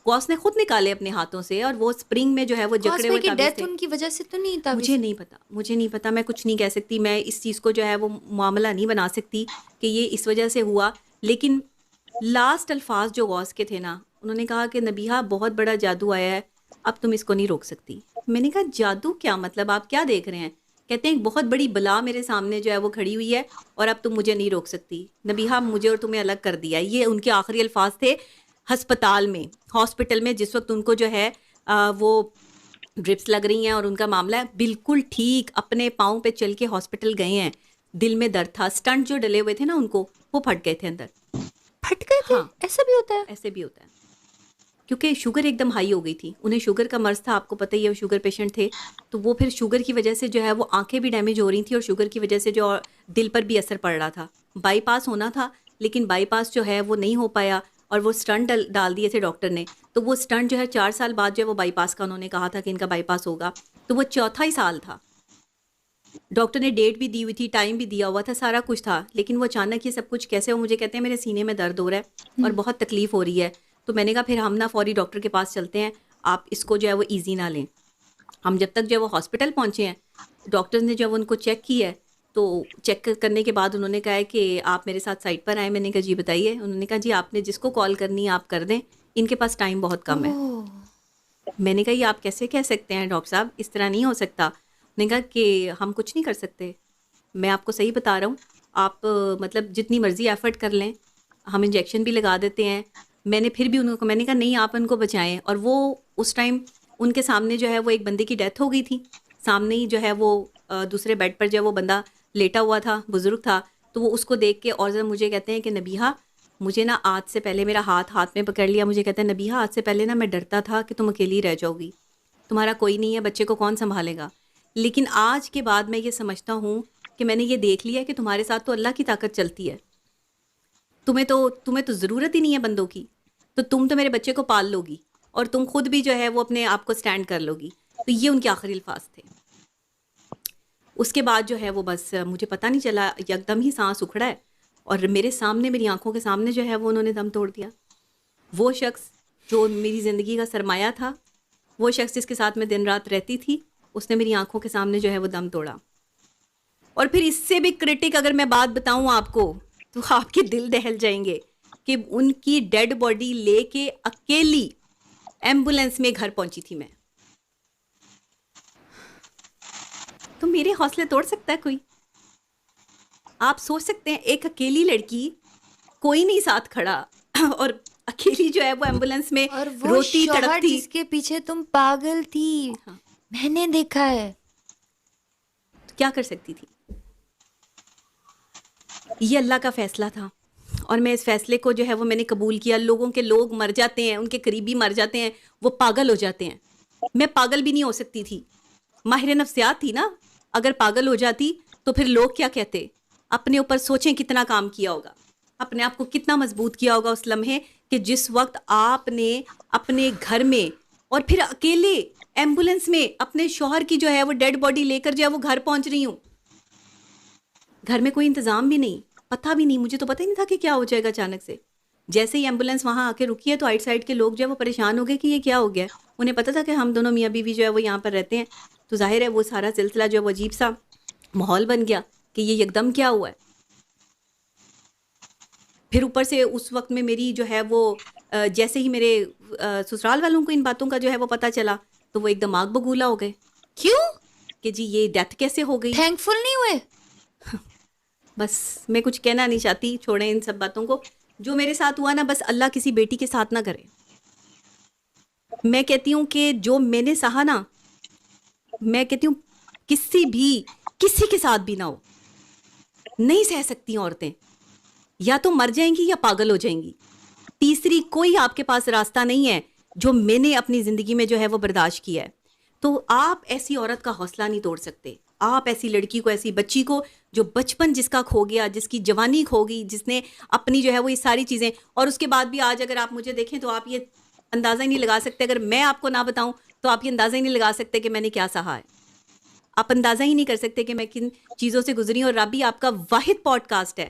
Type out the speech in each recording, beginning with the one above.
گوس نے خود نکالے اپنے ہاتھوں سے، اور وہ اسپرنگ میں جو ہے وہ جکڑے ہوئے کی تعویذ ڈیتھ تھے. ان کی وجہ سے تو نہیں تھا؟ مجھے نہیں پتا، میں کچھ نہیں کہہ سکتی، میں اس چیز کو جو ہے وہ معاملہ نہیں بنا سکتی کہ یہ اس وجہ سے ہوا. لیکن لاسٹ الفاظ جو غوث کے تھے نا، انہوں نے کہا کہ نبیہہ بہت بڑا جادو آیا ہے، اب تم اس کو نہیں روک سکتی. میں نے کہا جادو کیا مطلب، آپ کیا دیکھ رہے ہیں؟ کہتے ہیں بہت بڑی بلا میرے سامنے جو ہے وہ کھڑی ہوئی ہے اور اب تم مجھے نہیں روک سکتی. نبیہہ مجھے اور تمہیں الگ کر دیا. یہ ان کے آخری الفاظ تھے ہسپتال میں، ہاسپٹل میں، جس وقت ان کو جو ہے وہ ڈرپس لگ رہی ہیں اور ان کا معاملہ ہے بالکل ٹھیک، اپنے پاؤں پہ چل کے ہاسپٹل گئے ہیں. دل میں درد تھا، سٹنٹ جو ڈلے ہوئے تھے نا ان کو، وہ پھٹ گئے تھے اندر. پھٹ گئے تھے؟ ہاں ایسا بھی ہوتا ہے؟ ایسے بھی ہوتا ہے، کیونکہ شوگر ایک دم ہائی ہو گئی تھی. انہیں شوگر کا مرض تھا، آپ کو پتہ ہی ہے، وہ شوگر پیشنٹ تھے. تو وہ پھر شوگر کی وجہ سے جو ہے وہ آنکھیں بھی ڈیمیج ہو رہی تھیں، اور شوگر کی وجہ سے جو دل پر بھی اثر پڑ رہا تھا. بائی پاس ہونا تھا لیکن بائی پاس جو ہے وہ نہیں ہو پایا، اور وہ اسٹنٹ ڈال دیے تھے ڈاکٹر نے. تو وہ اسٹنٹ جو ہے 4 سال بعد جو ہے وہ بائی پاس کا انہوں نے کہا تھا کہ ان کا بائی پاس ہوگا. تو وہ چوتھا ہی سال تھا. ڈاکٹر نے ڈیٹ بھی دی ہوئی تھی، ٹائم بھی دیا ہوا تھا، سارا کچھ تھا. لیکن وہ اچانک یہ سب کچھ کیسے ہو، مجھے کہتے ہیں میرے سینے میں درد ہو رہا ہے اور بہت تکلیف ہو رہی ہے. تو میں نے کہا پھر ہم نا فوری ڈاکٹر کے پاس چلتے ہیں، آپ اس کو جو ہے وہ ایزی نہ لیں. ہم جب تک جو ہے وہ ہاسپٹل پہنچے ہیں، ڈاکٹر نے جو ان کو چیک کی ہے، تو چیک کرنے کے بعد انہوں نے کہا ہے کہ آپ میرے ساتھ سائٹ پر آئیں. میں نے کہا جی بتائیے. انہوں نے کہا جی آپ نے جس کو کال کرنی ہے آپ کر دیں، ان کے پاس ٹائم بہت کم ہے. میں نے کہا یہ آپ کیسے کہہ سکتے ہیں ڈاکٹر صاحب، اس طرح نہیں ہو سکتا. نے کہا کہ ہم کچھ نہیں کر سکتے، میں آپ کو صحیح بتا رہا ہوں، آپ مطلب جتنی مرضی ایفرٹ کر لیں، ہم انجیکشن بھی لگا دیتے ہیں. میں نے پھر بھی انہوں کو، میں نے کہا نہیں آپ ان کو بچائیں. اور وہ اس ٹائم ان کے سامنے جو ہے وہ ایک بندے کی ڈیتھ ہو گئی تھی، سامنے ہی جو ہے وہ دوسرے بیڈ پر جو ہے وہ بندہ لیٹا ہوا تھا، بزرگ تھا. تو وہ اس کو دیکھ کے اور مجھے کہتے ہیں کہ نبیہہ مجھے نا آج سے پہلے، میرا ہاتھ میں پکڑ لیا، مجھے کہتے ہیں نبیہہ آج سے پہلے نا میں ڈرتا تھا کہ تم اکیلی رہ جاؤ گی، تمہارا کوئی نہیں ہے، بچے کو کون سنبھالے گا. لیکن آج کے بعد میں یہ سمجھتا ہوں کہ میں نے یہ دیکھ لیا کہ تمہارے ساتھ تو اللہ کی طاقت چلتی ہے، تمہیں تو ضرورت ہی نہیں ہے بندوں کی، تو تم تو میرے بچے کو پال لو گی اور تم خود بھی جو ہے وہ اپنے آپ کو سٹینڈ کر لو گی. تو یہ ان کے آخری الفاظ تھے. اس کے بعد جو ہے وہ بس مجھے پتہ نہیں چلا، یکدم ہی سانس اکھڑا ہے اور میرے سامنے، میری آنکھوں کے سامنے جو ہے وہ انہوں نے دم توڑ دیا. وہ شخص جو میری زندگی کا سرمایہ تھا، وہ شخص جس کے ساتھ میں دن رات رہتی تھی، اس نے میری آنکھوں کے سامنے جو ہے وہ دم توڑا. اور پھر اس سے بھی کرٹک اگر میں بات بتاؤں آپ کو تو آپ کے دل دہل جائیں گے کہ ان کی ڈیڈ باڈی لے کے اکیلی ایمبولینس میں گھر پہنچی تھی میں. تو میرے حوصلے توڑ سکتا ہے کوئی؟ آپ سوچ سکتے ہیں ایک اکیلی لڑکی، کوئی نہیں ساتھ کھڑا، اور اکیلی جو ہے وہ ایمبولینس میں اور وہ روتی شوہر تڑپتی. جس کے پیچھے تم پاگل تھی، ہاں، میں نے دیکھا ہے. تو کیا کر سکتی تھی؟ یہ اللہ کا فیصلہ تھا اور میں اس فیصلے کو جو ہے وہ میں نے قبول کیا. لوگ مر جاتے ہیں، ان کے قریبی مر جاتے ہیں، وہ پاگل ہو جاتے ہیں. میں پاگل بھی نہیں ہو سکتی تھی، ماہر نفسیات تھی نا. اگر پاگل ہو جاتی تو پھر لوگ کیا کہتے؟ اپنے اوپر سوچیں کتنا کام کیا ہوگا، اپنے آپ کو کتنا مضبوط کیا ہوگا اس لمحے کہ جس وقت آپ نے اپنے گھر میں اور پھر اکیلے ایمبولینس میں اپنے شوہر کی جو ہے وہ ڈیڈ باڈی لے کر جو ہے وہ گھر پہنچ رہی ہوں. گھر میں کوئی انتظام بھی نہیں، پتہ بھی نہیں، مجھے تو پتہ ہی نہیں تھا کہ کیا ہو جائے گا. اچانک سے جیسے ہی ایمبولینس وہاں آ کے رکی ہے تو آئٹ سائڈ کے لوگ جو ہے وہ پریشان ہو گئے کہ یہ کیا ہو گیا. انہیں پتہ تھا کہ ہم دونوں میاں بیوی جو ہے وہ یہاں پر رہتے ہیں، تو ظاہر ہے وہ سارا سلسلہ جو ہے وہ عجیب سا ماحول بن گیا کہ یہ یکدم کیا ہوا ہے. پھر اوپر سے اس وقت میں میری جو ہے وہ جیسے ہی میرے سسرال والوں کو ان باتوں کا جو ہے وہ پتہ چلا تو وہ ایک دم آگ بگولا ہو گئے. کیوں؟ کہ جی یہ ڈیتھ کیسے ہو گئی. تھینک فل نہیں ہوئے؟ بس میں کچھ کہنا نہیں چاہتی، چھوڑیں ان سب باتوں کو. جو میرے ساتھ ہوا نا، بس اللہ کسی بیٹی کے ساتھ نہ کرے. میں کہتی ہوں کہ جو میں نے سہا نا، میں کہتی ہوں کسی کے ساتھ بھی نہ ہو. نہیں سہ سکتی عورتیں، یا تو مر جائیں گی یا پاگل ہو جائیں گی. تیسری کوئی آپ کے پاس راستہ نہیں ہے جو میں نے اپنی زندگی میں جو ہے وہ برداشت کیا ہے. تو آپ ایسی عورت کا حوصلہ نہیں توڑ سکتے. آپ ایسی لڑکی کو، ایسی بچی کو جو بچپن جس کا کھو گیا، جس کی جوانی کھو گئی، جس نے اپنی جو ہے وہ یہ ساری چیزیں، اور اس کے بعد بھی آج اگر آپ مجھے دیکھیں تو آپ یہ اندازہ ہی نہیں لگا سکتے. اگر میں آپ کو نہ بتاؤں تو آپ یہ اندازہ ہی نہیں لگا سکتے کہ میں نے کیا سہا ہے. آپ اندازہ ہی نہیں کر سکتے کہ میں کن چیزوں سے گزری. اور رابی آپ کا واحد پوڈ کاسٹ ہے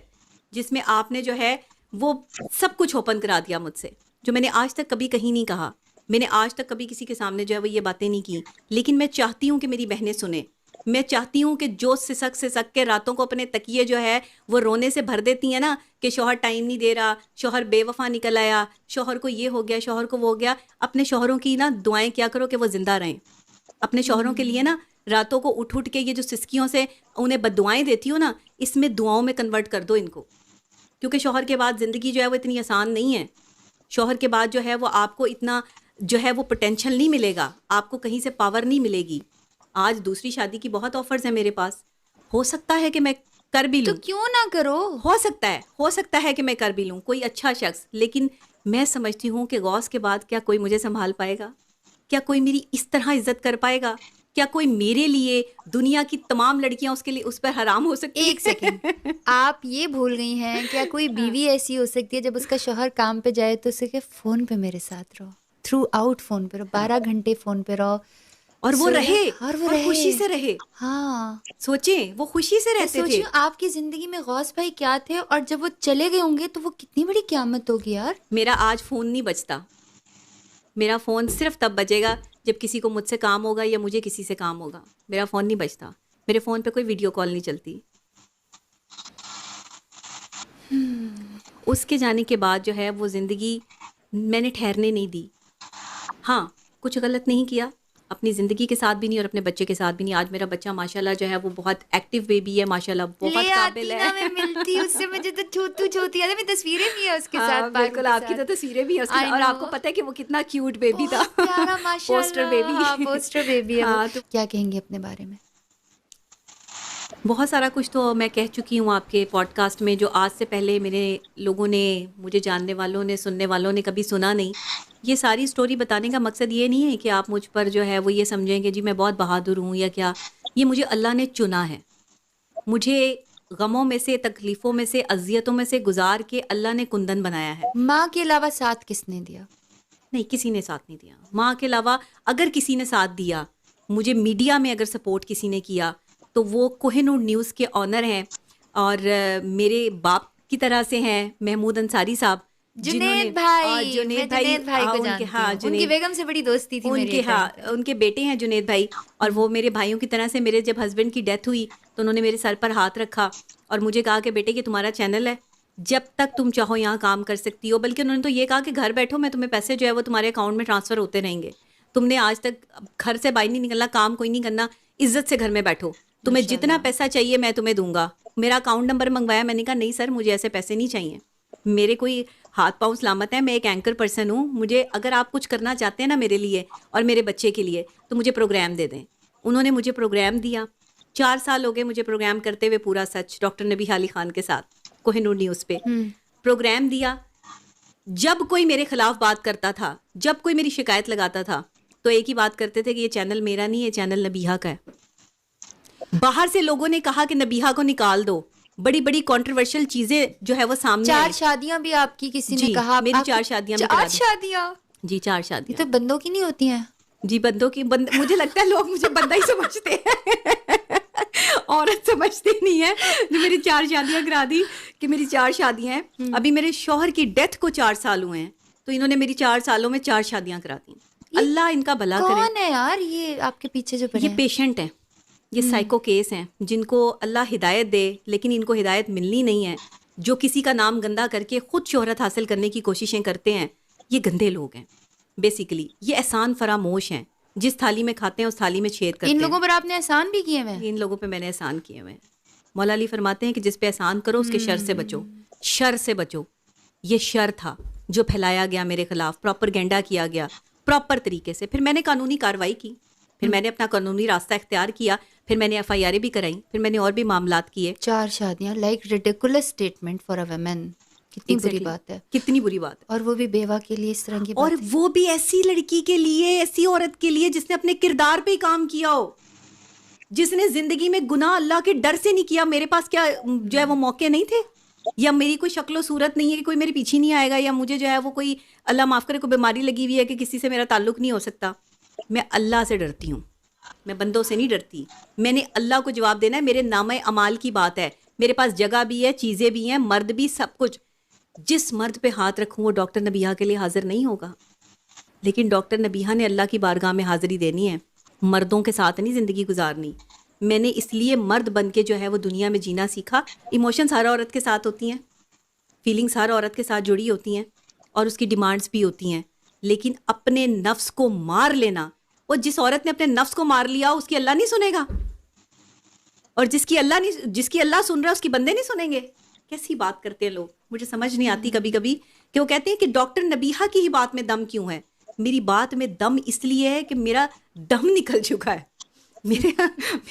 جس میں آپ نے جو ہے وہ سب کچھ اوپن کرا دیا مجھ سے. جو میں نے آج تک کبھی کہیں نہیں کہا. میں نے آج تک کبھی کسی کے سامنے جو ہے وہ یہ باتیں نہیں کی, لیکن میں چاہتی ہوں کہ میری بہنیں سنیں. میں چاہتی ہوں کہ جو سسک کے راتوں کو اپنے تکیے جو ہے وہ رونے سے بھر دیتی ہیں نا کہ شوہر ٹائم نہیں دے رہا, شوہر بے وفا نکل آیا, شوہر کو یہ ہو گیا, شوہر کو وہ ہو گیا. اپنے شوہروں کی نا دعائیں کیا کرو کہ وہ زندہ رہیں. اپنے شوہروں کے لیے نا راتوں کو اٹھ کے یہ جو سسکیوں سے انہیں بد دعائیں دیتی ہو نا, اس میں دعاؤں میں کنورٹ کر دو ان کو, کیونکہ شوہر کے بعد زندگی جو ہے وہ اتنی آسان نہیں ہے. شوہر کے بعد جو ہے وہ آپ کو اتنا جو ہے وہ پوٹینشیل نہیں ملے گا, آپ کو کہیں سے پاور نہیں ملے گی. آج دوسری شادی کی بہت آفرز ہیں میرے پاس, ہو سکتا ہے کہ میں کر بھی تو لوں, کیوں نہ کرو. ہو سکتا ہے کہ میں کر بھی لوں کوئی اچھا شخص, لیکن میں سمجھتی ہوں کہ غوث کے بعد کیا کوئی مجھے سنبھال پائے گا, کیا کوئی میری اس طرح عزت کر پائے گا, کیا کوئی میرے لیے دنیا کی تمام لڑکیاں اس کے لیے اس پر حرام ہو سکتی ہیں؟ ایک سیکنڈ, آپ یہ بھول گئی ہیں کیا کوئی بیوی ایسی ہو سکتی ہے جب اس کا شوہر کام پہ جائے تو اسے کہ فون پہ میرے ساتھ رہو, تھرو آؤٹ فون پہ رہو, 12 گھنٹے فون پہ رہو, اور وہ رہے, اور وہ اور رہے, خوشی سے رہے. ہاں سوچیں وہ خوشی سے میں رہتے سوچ تھے. رہی ہوں آپ کی زندگی میں غوث بھائی کیا تھے, اور جب وہ چلے گئے ہوں گے تو وہ کتنی بڑی قیامت ہوگی یار. میرا آج فون نہیں بجتا, میرا فون صرف تب بجے گا جب کسی کو مجھ سے کام ہوگا یا مجھے کسی سے کام ہوگا. میرا فون نہیں بجتا, میرے فون پہ کوئی ویڈیو کال نہیں چلتی. اس کے جانے کے بعد جو ہے وہ زندگی میں نے ٹھہرنے نہیں دی. ہاں کچھ غلط نہیں کیا, اپنی زندگی کے ساتھ بھی نہیں اور اپنے بچے کے ساتھ بھی نہیں. آج میرا بچہ ماشاءاللہ جو ہے وہ بہت ایکٹیو بیبی ہے, ماشاءاللہ بہت لے آتی قابل نا, ہے. میں ملتی اس سے, مجھے تو چھوتی ہے, میں تصویریں بھی ہیں اس کے ہاں ساتھ, بالکل, آپ کی تو تصویریں بھی ہیں اس کے ساتھ, اور آپ کو پتہ ہے کہ وہ کتنا کیوٹ بیبی تھا, پیارا پوسٹر بیبی. ماشاءاللہ, ہاں پوسٹر بیبی ہے. ہاں تو کیا کہیں گے اپنے بارے میں؟ بہت سارا کچھ تو میں کہہ چکی ہوں آپ کے پوڈ کاسٹ میں, جو آج سے پہلے میرے لوگوں نے, مجھے جاننے والوں نے, سننے والوں نے کبھی سنا نہیں. یہ ساری سٹوری بتانے کا مقصد یہ نہیں ہے کہ آپ مجھ پر جو ہے وہ یہ سمجھیں کہ جی میں بہت بہادر ہوں یا کیا. یہ مجھے اللہ نے چنا ہے, مجھے غموں میں سے, تکلیفوں میں سے, اذیتوں میں سے گزار کے اللہ نے کندن بنایا ہے. ماں کے علاوہ ساتھ کس نے دیا؟ نہیں, کسی نے ساتھ نہیں دیا. ماں کے علاوہ اگر کسی نے ساتھ دیا, مجھے میڈیا میں اگر سپورٹ کسی نے کیا تو وہ کوہ نور نیوز کے آنر ہیں, اور میرے باپ کی طرح سے ہیں محمود انصاری صاحب, جنید بھائی, جنید میں جنید بھائی کو ان کے, جانتی ہاں ہوں, ان کی بیگم سے بڑی دوستی تھی ان میری کے, ایک ہاں ٹائم پہ. ان کے بیٹے ہیں جنید بھائی, اور وہ میرے بھائیوں کی طرح سے. میرے جب ہسبینڈ کی ڈیتھ ہوئی تو انہوں نے میرے سر پر ہاتھ رکھا اور مجھے کہا کہ بیٹے یہ تمہارا چینل ہے, جب تک تم چاہو یہاں کام کر سکتی ہو. بلکہ انہوں نے تو یہ کہا کہ گھر بیٹھو, میں تمہیں پیسے جو ہے وہ تمہارے اکاؤنٹ میں ٹرانسفر ہوتے رہیں گے. تم نے آج تک گھر سے باہر نہیں نکلنا, کام کوئی نہیں کرنا, عزت سے گھر میں بیٹھو, تمہیں جتنا پیسہ چاہیے میں تمہیں دوں گا. میرا اکاؤنٹ نمبر منگوایا, میں نے کہا نہیں سر مجھے ایسے پیسے نہیں چاہیے, میرے کوئی ہاتھ پاؤں سلامت ہے, میں ایک اینکر پرسن ہوں, مجھے اگر آپ کچھ کرنا چاہتے ہیں نا میرے لیے اور میرے بچے کے لیے تو مجھے پروگرام دے دیں. انہوں نے مجھے پروگرام دیا, 4 سال ہو گئے مجھے پروگرام کرتے ہوئے. پورا سچ ڈاکٹر نبی حالی خان کے ساتھ کوہ نور نیوز پہ پروگرام دیا. جب کوئی میرے خلاف بات کرتا تھا, جب کوئی میری شکایت لگاتا تھا, تو ایک ہی بات کرتے تھے کہ یہ چینل میرا نہیں, یہ چینل نبیہا کا ہے. باہر سے لوگوں نے کہا کہ نبیہا کو نکال دو, بڑی بڑی کنٹروورشل چیزیں جو ہے وہ سامنے 4 شادیاں بھی آپ کی کسی نے جی, کہا, میری 4 شادیاں بھی کرا 4 شادیاں جی, 4 یہ شادیاں. تو بندوں کی نہیں ہوتی ہیں. جی بندوں کی, مجھے لگتا ہے لوگ مجھے بندہ ہی سمجھتے ہیں, عورت سمجھتے نہیں ہے. جو میری 4 شادیاں کرا دی کہ میری 4 شادیاں ہیں. ابھی میرے شوہر کی ڈیتھ کو 4 سال ہوئے ہیں, تو انہوں نے میری 4 سالوں میں 4 شادیاں کرا دی. اللہ ان کا بھلا کرے. کون ہے یار یہ آپ کے پیچھے جو پڑے یہ ہیں؟ پیشنٹ ہیں, یہ سائیکو کیس ہیں, جن کو اللہ ہدایت دے لیکن ان کو ہدایت ملنی نہیں ہے. جو کسی کا نام گندا کر کے خود شہرت حاصل کرنے کی کوششیں کرتے ہیں, یہ گندے لوگ ہیں بیسیکلی. یہ احسان فراموش ہیں, جس تھالی میں کھاتے ہیں اس تھالی میں چھید کرتے ہیں. ان لوگوں پر آپ نے احسان بھی کیے ہوئے؟ ان لوگوں پہ میں نے احسان کیے ہوئے ہیں. مولا علی فرماتے ہیں کہ جس پہ احسان کرو اس کے شر سے بچو, شر سے بچو. یہ شر تھا جو پھیلایا گیا میرے خلاف, پراپرگینڈا کیا گیا پراپر طریقے سے. پھر میں نے قانونی کارروائی کی, پھر میں نے اپنا قانونی راستہ اختیار کیا, پھر میں نے FIR بھی کرائیں, پھر میں نے اور بھی معاملات کیے. 4 شادیاں, like ridiculous statement for a women. کتنی بری بات ہے, کتنی بری بات ہے. اور وہ بھی بیوہ کے لیے اس طرح کی اور بات. وہ بھی ایسی لڑکی کے لیے, ایسی عورت کے لیے جس نے اپنے کردار پہ ہی کام کیا ہو, جس نے زندگی میں گناہ اللہ کے ڈر سے نہیں کیا. میرے پاس کیا جو ہے وہ موقع نہیں تھے, یا میری کوئی شکل و صورت نہیں ہے کہ کوئی میرے پیچھے نہیں آئے گا, یا مجھے جو ہے وہ کوئی اللہ معاف کرے کوئی بیماری لگی ہوئی ہے کہ کسی سے میرا تعلق نہیں ہو سکتا. میں اللہ سے ڈرتی ہوں, میں بندوں سے نہیں ڈرتی. میں نے اللہ کو جواب دینا ہے, میرے نامہ اعمال کی بات ہے. میرے پاس جگہ بھی ہے, چیزیں بھی ہیں, مرد بھی, سب کچھ. جس مرد پہ ہاتھ رکھوں وہ ڈاکٹر نبیہہ کے لیے حاضر نہیں ہوگا. لیکن ڈاکٹر نبیہہ نے اللہ کی بارگاہ میں حاضری دینی ہے, مردوں کے ساتھ نہیں زندگی گزارنی. میں نے اس لیے مرد بن کے جو ہے وہ دنیا میں جینا سیکھا. ایموشنز ہر عورت کے ساتھ ہوتی ہیں, فیلنگز ہر عورت کے ساتھ جڑی ہوتی ہیں, اور اس کی ڈیمانڈز بھی ہوتی ہیں. لیکن اپنے نفس کو مار لینا, وہ جس عورت نے اپنے نفس کو مار لیا اس کی اللہ نہیں سنے گا, اور جس کی اللہ سن رہا ہے اس کی بندے نہیں سنیں گے. کیسی بات کرتے ہیں لوگ, مجھے سمجھ نہیں آتی کبھی کبھی کہ وہ کہتے ہیں کہ ڈاکٹر نبیہہ کی ہی بات میں دم کیوں ہے. میری بات میں دم اس لیے ہے کہ میرا دم نکل چکا ہے,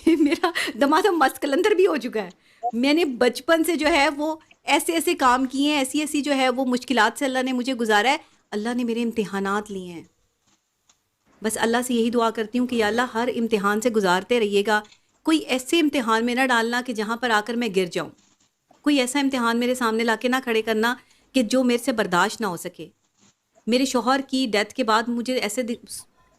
میرا دماغ مست کلندر بھی ہو چکا ہے. میں نے بچپن سے جو ہے وہ ایسے کام کیے ہیں, ایسی جو ہے وہ مشکلات سے اللہ نے مجھے گزارا ہے. اللہ نے میرے امتحانات لیے ہیں. بس اللہ سے یہی دعا کرتی ہوں کہ یا اللہ ہر امتحان سے گزارتے رہیے گا. کوئی ایسے امتحان میں نہ ڈالنا کہ جہاں پر آ کر میں گر جاؤں. کوئی ایسا امتحان میرے سامنے لا کے نہ کھڑے کرنا کہ جو میرے سے برداشت نہ ہو سکے. میرے شوہر کی ڈیتھ کے بعد مجھے ایسے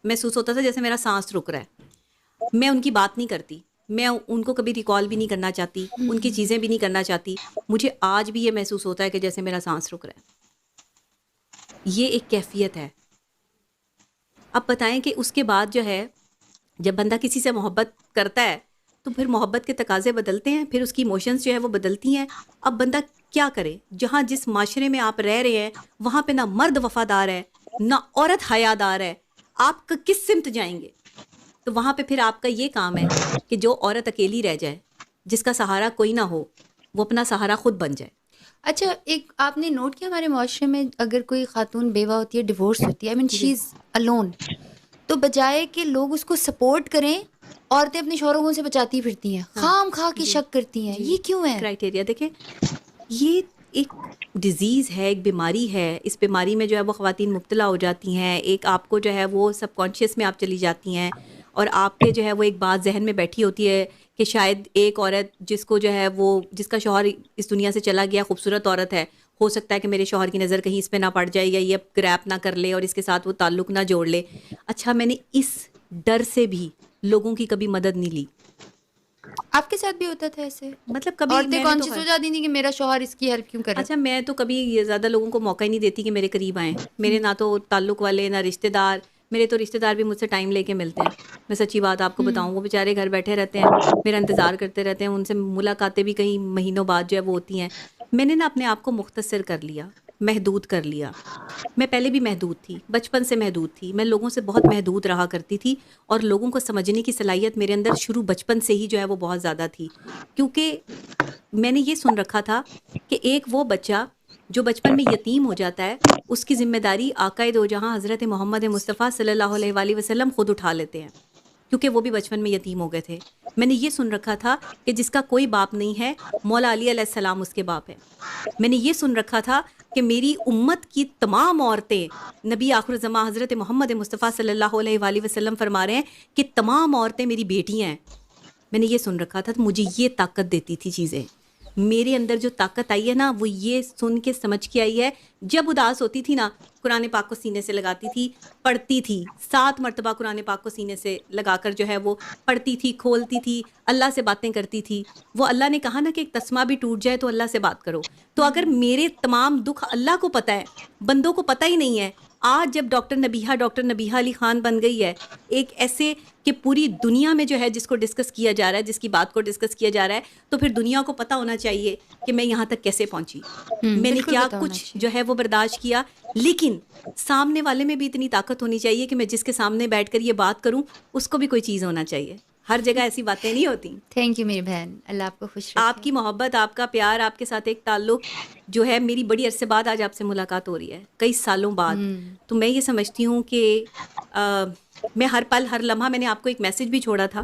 محسوس ہوتا تھا جیسے میرا سانس رک رہا ہے. میں ان کی بات نہیں کرتی, میں ان کو کبھی ریکال بھی نہیں کرنا چاہتی, ان کی چیزیں بھی نہیں کرنا چاہتی. مجھے آج بھی یہ محسوس ہوتا ہے کہ جیسے میرا سانس رک رہا ہے. یہ ایک کیفیت ہے. اب بتائیں کہ اس کے بعد جو ہے جب بندہ کسی سے محبت کرتا ہے تو پھر محبت کے تقاضے بدلتے ہیں, پھر اس کی ایموشنز جو ہے وہ بدلتی ہیں. اب بندہ کیا کرے, جہاں جس معاشرے میں آپ رہ رہے ہیں وہاں پہ نہ مرد وفادار ہے نہ عورت حیادار ہے, آپ کس سمت جائیں گے؟ تو وہاں پہ پھر آپ کا یہ کام ہے کہ جو عورت اکیلی رہ جائے, جس کا سہارا کوئی نہ ہو, وہ اپنا سہارا خود بن جائے. اچھا, ایک آپ نے نوٹ کیا ہمارے معاشرے میں اگر کوئی خاتون بیوہ ہوتی ہے, ڈیورس ہوتی ہے, شی از الون, تو بجائے کہ لوگ اس کو سپورٹ کریں, عورتیں اپنے شوہروں سے بچاتی پھرتی ہیں, خام خواہ کی شک کرتی ہیں. یہ کیوں ہے؟ کرائٹیریا دیکھیں, یہ ایک ڈیزیز ہے, ایک بیماری ہے. اس بیماری میں جو ہے وہ خواتین مبتلا ہو جاتی ہیں. ایک آپ کو جو ہے وہ سب کانشیس میں آپ چلی جاتی ہیں, اور آپ کے جو ہے وہ ایک بات ذہن میں بیٹھی ہوتی ہے کہ شاید ایک عورت جس کو جو ہے وہ جس کا شوہر اس دنیا سے چلا گیا, خوبصورت عورت ہے, ہو سکتا ہے کہ میرے شوہر کی نظر کہیں اس پہ نہ پڑ جائے یا یہ گریپ نہ کر لے اور اس کے ساتھ وہ تعلق نہ جوڑ لے. اچھا, میں نے اس ڈر سے بھی لوگوں کی کبھی مدد نہیں لی. آپ کے ساتھ بھی ہوتا تھا ایسے؟ مطلب کبھی عورتیں کانشیس ہو جاتی تھیں کہ میرا شوہر اس کی ہیلپ کیوں کرے. اچھا, میں تو کبھی زیادہ لوگوں کو موقع ہی نہیں دیتی کہ میرے قریب آئیں. میرے نہ تو تعلق والے نہ رشتہ دار, میرے تو رشتہ دار بھی مجھ سے ٹائم لے کے ملتے ہیں. میں سچی بات آپ کو بتاؤں, وہ بیچارے گھر بیٹھے رہتے ہیں, میرا انتظار کرتے رہتے ہیں. ان سے ملاقاتیں بھی کئی مہینوں بعد جو ہے وہ ہوتی ہیں. میں نے نا اپنے آپ کو مختصر کر لیا, محدود کر لیا. میں پہلے بھی محدود تھی, بچپن سے محدود تھی. میں لوگوں سے بہت محدود رہا کرتی تھی, اور لوگوں کو سمجھنے کی صلاحیت میرے اندر شروع بچپن سے ہی جو ہے وہ بہت زیادہ تھی. کیونکہ میں نے یہ سن رکھا تھا کہ ایک وہ بچہ جو بچپن میں یتیم ہو جاتا ہے, اس کی ذمہ داری آقا دو جہاں حضرت محمد مصطفیٰ صلی اللہ علیہ وآلہ وسلم خود اٹھا لیتے ہیں, کیونکہ وہ بھی بچپن میں یتیم ہو گئے تھے. میں نے یہ سن رکھا تھا کہ جس کا کوئی باپ نہیں ہے, مولا علی علیہ السلام اس کے باپ ہے. میں نے یہ سن رکھا تھا کہ میری امت کی تمام عورتیں, نبی آخر الزماں حضرت محمد مصطفیٰ صلی اللہ علیہ وآلہ وسلم فرما رہے ہیں کہ تمام عورتیں میری بیٹیاں ہیں. میں نے یہ سن رکھا تھا, تو مجھے یہ طاقت دیتی تھی چیزیں. میرے اندر جو طاقت آئی ہے نا, وہ یہ سن کے سمجھ کے آئی ہے. جب اداس ہوتی تھی نا, قرآن پاک کو سینے سے لگاتی تھی, پڑھتی تھی 7 مرتبہ قرآن پاک کو سینے سے لگا کر جو ہے وہ پڑھتی تھی, کھولتی تھی, اللہ سے باتیں کرتی تھی. وہ اللہ نے کہا نا کہ ایک تسمہ بھی ٹوٹ جائے تو اللہ سے بات کرو. تو اگر میرے تمام دکھ اللہ کو پتہ ہے, بندوں کو پتہ ہی نہیں ہے, آج جب ڈاکٹر نبیہہ علی خان بن گئی ہے, ایک ایسے کہ پوری دنیا میں جو ہے جس کو ڈسکس کیا جا رہا ہے, جس کی بات کو ڈسکس کیا جا رہا ہے, تو پھر دنیا کو پتہ ہونا چاہیے کہ میں یہاں تک کیسے پہنچی, میں نے کیا کچھ جو ہے وہ برداشت کیا. لیکن سامنے والے میں بھی اتنی طاقت ہونی چاہیے کہ میں جس کے سامنے بیٹھ کر یہ بات کروں اس کو بھی کوئی چیز ہونا چاہیے. ہر جگہ ایسی باتیں نہیں ہوتی. تھینک یو میری بہن, اللہ آپ کو خوش رکھے. آپ کی محبت, آپ کا پیار, آپ کے ساتھ ایک تعلق جو ہے, میری بڑی عرصے بعد آج آپ سے ملاقات ہو رہی ہے, کئی سالوں بعد. تو میں یہ سمجھتی ہوں کہ میں ہر پل ہر لمحہ, میں نے آپ کو ایک میسج بھی چھوڑا تھا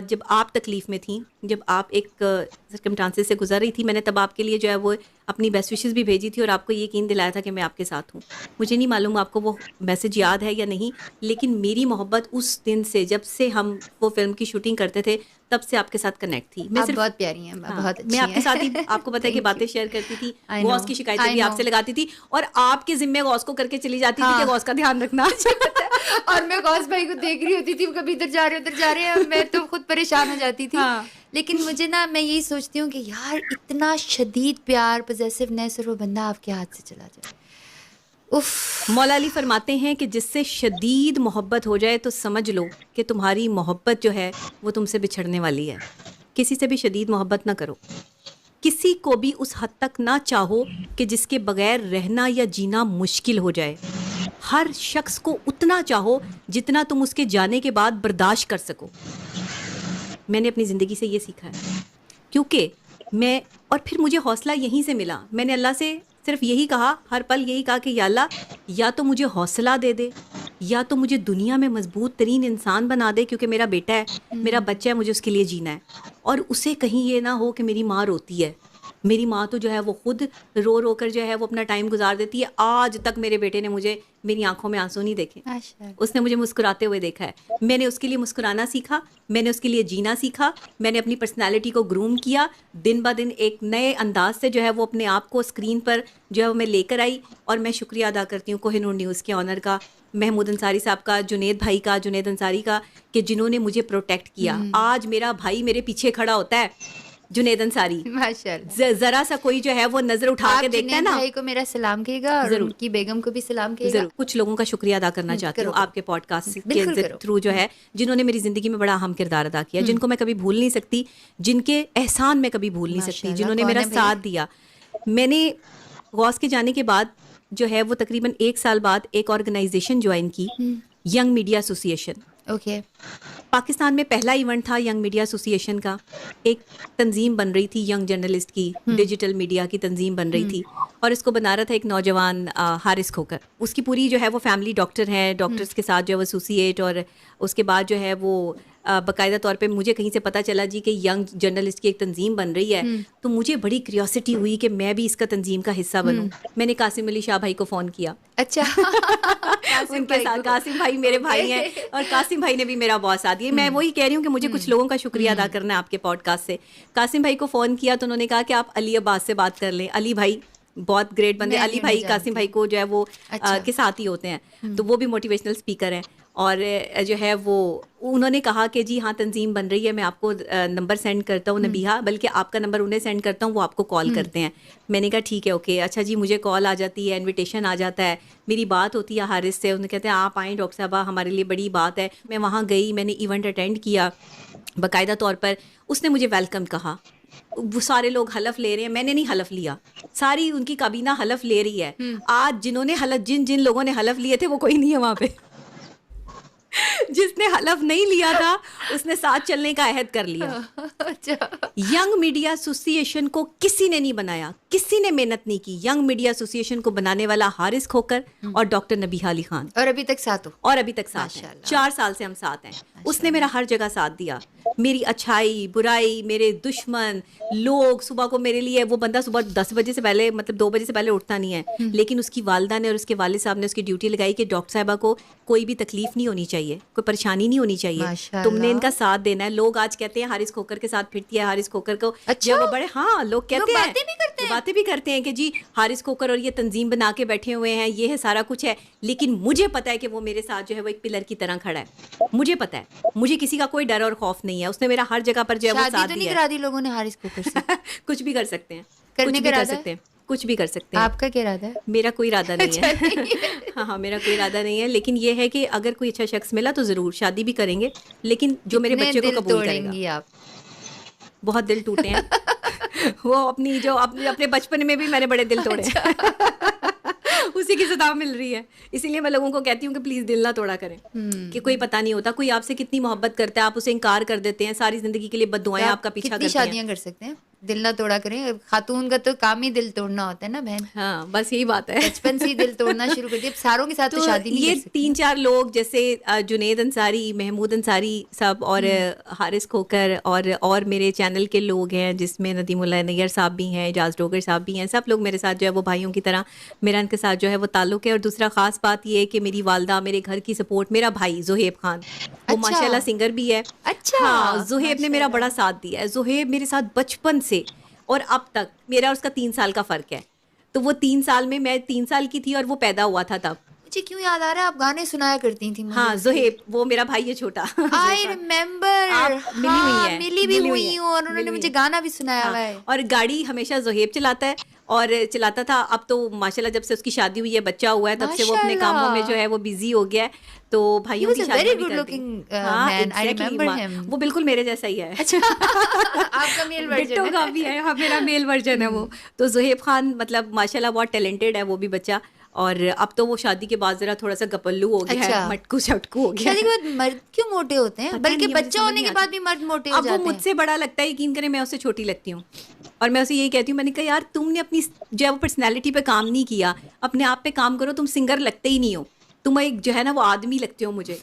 جب آپ تکلیف میں تھیں, جب آپ ایک سرکمسٹانسز سے گزر رہی تھی. میں نے تب آپ کے لیے جو ہے وہ اپنی بیسٹ وشز بھی بھیجی تھی اور آپ کو یہ یقین دلایا تھا کہ میں آپ کے ساتھ ہوں. مجھے نہیں معلوم آپ کو وہ میسج یاد ہے یا نہیں, لیکن میری محبت اس دن سے, جب سے ہم وہ فلم کی شوٹنگ کرتے تھے, تب سے آپ کے ساتھ کنیکٹ تھی. میں بہت پیاری ہیں, بہت اچھی میں ہیں. آپ کے ساتھ ہی, آپ کو پتہ ہے کہ باتیں شیئر کرتی تھی, غوث کی شکایتیں بھی آپ سے لگاتی تھی, اور آپ کے ذمے غوث کو کر کے چلی جاتی تھی کہ غوث کا دھیان رکھنا. اور میں غوث بھائی کو دیکھ رہی ہوتی تھی, کبھی ادھر جا رہے ہیں, میں تو خود پریشان ہو جاتی تھی. لیکن مجھے نا میں یہی سوچتی ہوں کہ یار اتنا شدید پیار پوزیسونیس اور وہ بندہ آپ کے ہاتھ سے چلا جائے. اف. مولا علی فرماتے ہیں کہ جس سے شدید محبت ہو جائے تو سمجھ لو کہ تمہاری محبت جو ہے وہ تم سے بچھڑنے والی ہے. کسی سے بھی شدید محبت نہ کرو. کسی کو بھی اس حد تک نہ چاہو کہ جس کے بغیر رہنا یا جینا مشکل ہو جائے. ہر شخص کو اتنا چاہو جتنا تم اس کے جانے کے بعد برداشت کر سکو. میں نے اپنی زندگی سے یہ سیکھا ہے کیونکہ اور پھر مجھے حوصلہ یہیں سے ملا. میں نے اللہ سے صرف یہی کہا, ہر پل یہی کہا کہ یا اللہ یا تو مجھے حوصلہ دے دے یا تو مجھے دنیا میں مضبوط ترین انسان بنا دے, کیونکہ میرا بیٹا ہے, میرا بچہ ہے, مجھے اس کے لیے جینا ہے. اور اسے کہیں یہ نہ ہو کہ میری ماں روتی ہے. میری ماں تو جو ہے وہ خود رو رو کر جو ہے وہ اپنا ٹائم گزار دیتی ہے. آج تک میرے بیٹے نے میری آنکھوں میں آنسو نہیں دیکھے. اس نے مجھے مسکراتے ہوئے دیکھا ہے. میں نے اس کے لیے مسکرانا سیکھا, میں نے اس کے لیے جینا سیکھا, میں نے اپنی پرسنالٹی کو گروم کیا. دن بہ دن ایک نئے انداز سے جو ہے وہ اپنے آپ کو اسکرین پر جو ہے وہ میں لے کر آئی. اور میں شکریہ ادا کرتی ہوں کوہ نور نیوز کے آنر کا, محمود انصاری صاحب کا, جنید بھائی کا, جنید انصاری کا, کہ جنہوں نے مجھے پروٹیکٹ کیا. آج میرا بھائی میرے پیچھے کھڑا ہوتا ہے, جنید انصاری. ماشاءاللہ. ذرا سا کوئی جو ہے وہ نظر اٹھا کے دیکھتا ہے نا. بھائی کو میرا سلام کہے گا اور ان کی بیگم کو بھی سلام کہے گا. کچھ لوگوں کا شکریہ ادا کرنا چاہتی ہوں آپ کے پوڈ کاسٹ کے تھرو جو ہے, جنہوں نے میری زندگی میں بڑا اہم کردار ادا کیا, جن کو میں کبھی بھول نہیں سکتی, جن کے احسان میں کبھی بھول نہیں سکتی, جنہوں نے میرا ساتھ دیا. میں نے غوث کے جانے کے بعد جو ہے وہ تقریباً 1 سال بعد ایک آرگنائزیشن جوائن کی, ینگ میڈیا ایسوسی ایشن. اوکے. پاکستان میں پہلا ایونٹ تھا ینگ میڈیا ایسوسی ایشن کا. ایک تنظیم بن رہی تھی ینگ جرنلسٹ کی, ڈیجیٹل میڈیا کی تنظیم بن رہی تھی, اور اس کو بنا رہا تھا ایک نوجوان حارث کھوکر. اس کی پوری جو ہے وہ فیملی ڈاکٹر ہیں, ڈاکٹرز کے ساتھ جو ہے وہ ایسوسیٹ. اور اس کے بعد جو ہے وہ باقاعدہ طور پہ مجھے کہیں سے پتہ چلا جی کہ ینگ جرنلسٹ کی ایک تنظیم بن رہی ہے. تو مجھے بڑی کیوریوسٹی ہوئی کہ میں بھی اس کا تنظیم کا حصہ بنوں. میں نے قاسم علی شاہ بھائی کو فون کیا. اچھا. ان کے ساتھ قاسم بھائی میرے بھائی ہیں, اور قاسم بھائی نے بھی میرا بہت ساتھ دیا. میں وہی کہہ رہی ہوں کہ مجھے کچھ لوگوں کا شکریہ ادا کرنا ہے آپ کے پوڈ کاسٹ سے. قاسم بھائی کو فون کیا تو انہوں نے کہا کہ آپ علی عباس سے بات کر لیں. علی بھائی بہت گریٹ بندے. علی بھائی قاسم بھائی کو جو ہے وہ کے ساتھ ہی ہوتے ہیں, تو وہ بھی موٹیویشنل اسپیکر ہیں. اور جو ہے وہ انہوں نے کہا کہ جی ہاں تنظیم بن رہی ہے, میں آپ کو نمبر سینڈ کرتا ہوں نبیہا, بلکہ آپ کا نمبر انہیں سینڈ کرتا ہوں, وہ آپ کو کال کرتے ہیں. میں نے کہا ٹھیک ہے اوکے. اچھا جی, مجھے کال آ جاتی ہے, انویٹیشن آ جاتا ہے, میری بات ہوتی ہے حارث سے, انہوں کہتے ہیں آپ آئیں ڈاکٹر صاحبہ, ہمارے لیے بڑی بات ہے. میں وہاں گئی, میں نے ایونٹ اٹینڈ کیا باقاعدہ طور پر. اس نے مجھے ویلکم کہا. وہ سارے لوگ حلف لے رہے ہیں, میں نے نہیں حلف لیا, ساری ان کی کابینہ حلف لے رہی ہے. آج جن لوگوں نے حلف لیے تھے وہ کوئی نہیں ہے وہاں پہ. جس نے حلف نہیں لیا تھا اس نے ساتھ چلنے کا عہد کر لیا. ینگ میڈیا ایسوسی ایشن کو کسی نے نہیں بنایا, کسی نے محنت نہیں کی. ینگ میڈیا ایسوسی ایشن کو بنانے والا حارث کھوکر اور ڈاکٹر نبیہا علی خان, اور ابھی تک ساتھ ہو. اور ابھی تک ساتھ ہیں. 4 سال سے ہم ساتھ ہیں. اس نے میرا ہر جگہ ساتھ دیا. میری اچھائی برائی, میرے دشمن لوگ, صبح کو میرے لیے وہ بندہ صبح 10 بجے سے پہلے, مطلب 2 بجے سے پہلے اٹھتا نہیں ہے, لیکن اس کی والدہ نے اور اس کے والد صاحب نے اس کی ڈیوٹی لگائی کہ ڈاکٹر صاحبہ کو کوئی بھی تکلیف نہیں ہونی چاہیے, کوئی پریشانی نہیں ہونی چاہیے, تم نے ان کا ساتھ دینا ہے. لوگ آج کہتے ہیں حارث کھوکر کے ساتھ پھرتی ہے, حارث کھوکر کو جب وہ بڑے, ہاں لوگ کہتے ہیں, باتیں بھی کرتے ہیں کہ جی حارث کھوکر اور یہ تنظیم بنا کے بیٹھے ہوئے ہیں, یہ ہے سارا کچھ ہے. لیکن مجھے پتا ہے کہ وہ میرے ساتھ جو ہے وہ ایک پلر کی طرح کھڑا ہے. مجھے پتا ہے, مجھے کسی کا کوئی ڈر اور خوف نہیں ہے. اس نے میرا ہر جگہ پر جو ہے وہ ساتھ دیا. شادی تو نہیں کرا دی لوگوں نے حارث کھوکر سے؟ کچھ بھی کر سکتے ہیں, کرنے کا ارادہ ہے, کچھ بھی کر سکتے ہیں. آپ کا کیا ارادہ ہے؟ میرا کوئی ارادہ نہیں ہے. ہاں میرا کوئی ارادہ نہیں ہے, لیکن یہ ہے کہ اگر کوئی اچھا شخص ملا تو ضرور شادی بھی کریں گے, لیکن جو میرے بچے کو قبول کرے گا. آپ بہت دل ٹوٹے ہیں. وہ اپنی جو اپنے بچپن میں بھی میں نے بڑے دل توڑے, اسی کی سزا مل رہی ہے. اسی لیے میں لوگوں کو کہتی ہوں کہ پلیز دل نہ توڑا کریں, کہ کوئی پتہ نہیں ہوتا کوئی آپ سے کتنی محبت کرتا ہے, آپ اسے انکار کر دیتے ہیں, ساری زندگی کے لیے بد دعائیں آپ کا پیچھا کرتے ہیں. شادیاں کر سکتے ہیں, دل نہ توڑا کریں. خاتون کا تو کام ہی دل توڑنا ہوتا ہے نا بہن. ہاں بس یہی بات ہے, بچپن سے ہی دل توڑنا شروع کر دیا. ساروں کے ساتھ تو شادی نہیں کر سکتے. یہ 3-4 لوگ جیسے جنید انصاری, محمود انصاری صاحب, اور حارث کھوکر, اور میرے چینل کے لوگ ہیں جس میں ندیم اللہ نیئر صاحب بھی ہیں, اعجاز ڈوگر صاحب بھی ہیں. سب لوگ میرے ساتھ جو ہے وہ بھائیوں کی طرح, میرا ان کے ساتھ جو ہے وہ تعلق ہے. اور دوسرا خاص بات یہ ہے کہ میری والدہ, میرے گھر کی سپورٹ, میرا بھائی زہیب خان, وہ ماشاء اللہ سنگر بھی ہے. ہاں زہیب نے میرا بڑا ساتھ دیا ہے. زہیب میرے ساتھ بچپن سے اور اب تک, میرا اس کا 3 سال کا فرق ہے. تو وہ 3 سال میں 3 سال کی تھی اور وہ پیدا ہوا تھا تب. مجھے کیوں یاد آ رہا ہے آپ گانے سنایا کرتی تھیں مجھے. ہاں زہیب وہ میرا بھائی ہے چھوٹا. I remember. آپ ملی ہوئی ہیں, ملی بھی ہوئی ہوں اور انہوں نے مجھے گانا بھی سنایا ہوا ہے. اور گاڑی ہمیشہ زہیب چلاتا ہے اور چلاتا تھا. اب تو ماشاءاللہ جب سے اس کی شادی ہوئی ہے, بچہ ہوا ہے, تب سے وہ اپنے کاموں میں جو ہے وہ بزی ہو گیا ہے. تو بھائیوں کی شادیاں بھی کرتے ہیں. ہاں ایگزیکٹلی, وہ بالکل میرے جیسا ہی ہے. آپ کا میل ورژن ڈٹو کا بھی ہے. ہاں میرا میل ورژن ہے وہ. تو زہیب خان مطلب ماشاءاللہ بہت ٹیلنٹڈ ہے وہ بھی بچہ. اور اب تو وہ شادی کے بعد ذرا تھوڑا سا گپلو ہو گیا ہے, مٹکو شٹکو ہو گیا. شادی کے بعد مرد کیوں موٹے ہوتے ہیں؟ بلکہ بچہ ہونے کے بعد بھی مرد موٹے ہو جاتے ہیں. اب وہ مجھ سے بڑا لگتا ہے, یقین کریں میں اس سے چھوٹی لگتی ہوں. اور میں اسے یہی کہتی ہوں, میں نے کہا یار تم نے اپنی جو ہے وہ پرسنالٹی پہ کام نہیں کیا, اپنے آپ پہ کام کرو. تم سنگر لگتے ہی نہیں ہو, تم ایک جو ہے نا وہ آدمی لگتے ہو مجھے.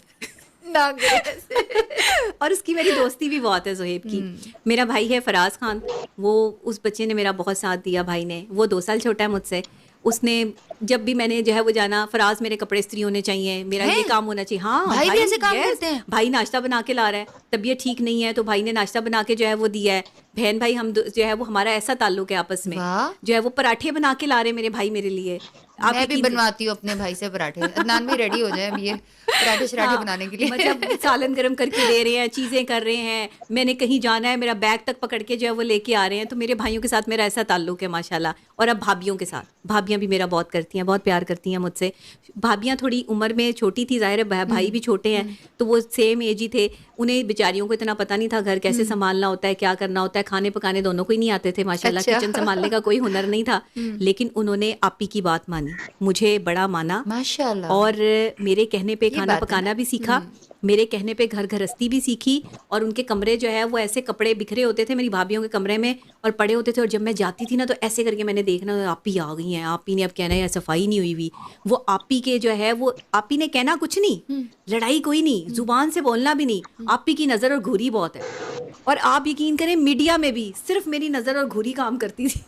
اور اس کی میری دوستی بھی بہت ہے زہیب کی. میرا بھائی ہے فراز خان, وہ اس بچے نے میرا بہت ساتھ دیا. بھائی نے, وہ 2 سال چھوٹا ہے مجھ سے. اس نے جب بھی میں نے جو ہے وہ جانا, فراز میرے کپڑے استری ہونے چاہیے, میرا یہ کام ہونا چاہیے. ہاں بھائی بھی ایسے کام کرتے ہیں. بھائی ناشتہ بنا کے لا رہا ہے, طبیعت ٹھیک نہیں ہے تو بھائی نے ناشتہ بنا کے جو ہے وہ دیا ہے. بہن بھائی ہم جو ہے وہ ہمارا ایسا تعلق ہے آپس میں, جو ہے وہ پراٹھے بنا کے لا رہے میرے بھائی میرے لیے. میں بھی بنواتی ہوں اپنے بھائی سے پراٹھے. عدنان بھی ریڈی ہو جائے اب یہ پراٹھے شراٹھے بنانے کے لیے, مطلب سالن گرم کر کے دے رہے ہیں, چیزیں کر رہے ہیں. میں نے کہیں جانا ہے, میرا بیگ تک پکڑ کے جو ہے وہ لے کے آ رہے ہیں. تو میرے بھائیوں کے ساتھ میرا ایسا تعلق ہے ماشاءاللہ. اور اب بھابھیوں کے ساتھ, بھابھیاں بھی میرا بہت کرتی ہیں, بہت پیار کرتی ہیں مجھ سے. بھابھیاں تھوڑی عمر میں چھوٹی تھی, ظاہر ہے بھائی بھی چھوٹے ہیں, تو وہ سیم ایج ہی تھے. انہیں بیچاریوں کو اتنا پتہ نہیں تھا گھر کیسے سنبھالنا ہوتا ہے, کیا کرنا ہوتا ہے. کھانے پکانے دونوں کو ہی نہیں آتے تھے ماشاءاللہ, کچن سنبھالنے کا کوئی ہنر نہیں تھا. لیکن انہوں نے آپی کی بات مانی, مجھے بڑا مانا ماشاءاللہ, اور میرے کہنے پہ کھانا پکانا بھی سیکھا, میرے کہنے پہ گھر گھرستی بھی سیکھی. اور ان کے کمرے جو ہے وہ ایسے کپڑے بکھرے ہوتے تھے میری بھابھیوں کے کمرے میں اور پڑے ہوتے تھے. اور جب میں جاتی تھی نا تو ایسے کر کے میں نے دیکھنا, آپی آ گئی ہیں, آپی نے اب کہنا ہے صفائی نہیں ہوئی ہوئی. وہ آپی کے جو ہے وہ آپی نے کہنا کچھ نہیں, لڑائی کوئی نہیں, زبان سے بولنا بھی نہیں. آپی کی نظر اور گھوری بہت ہے. اور آپ یقین کریں میڈیا میں بھی صرف میری نظر اور گھوری کام کرتی تھی.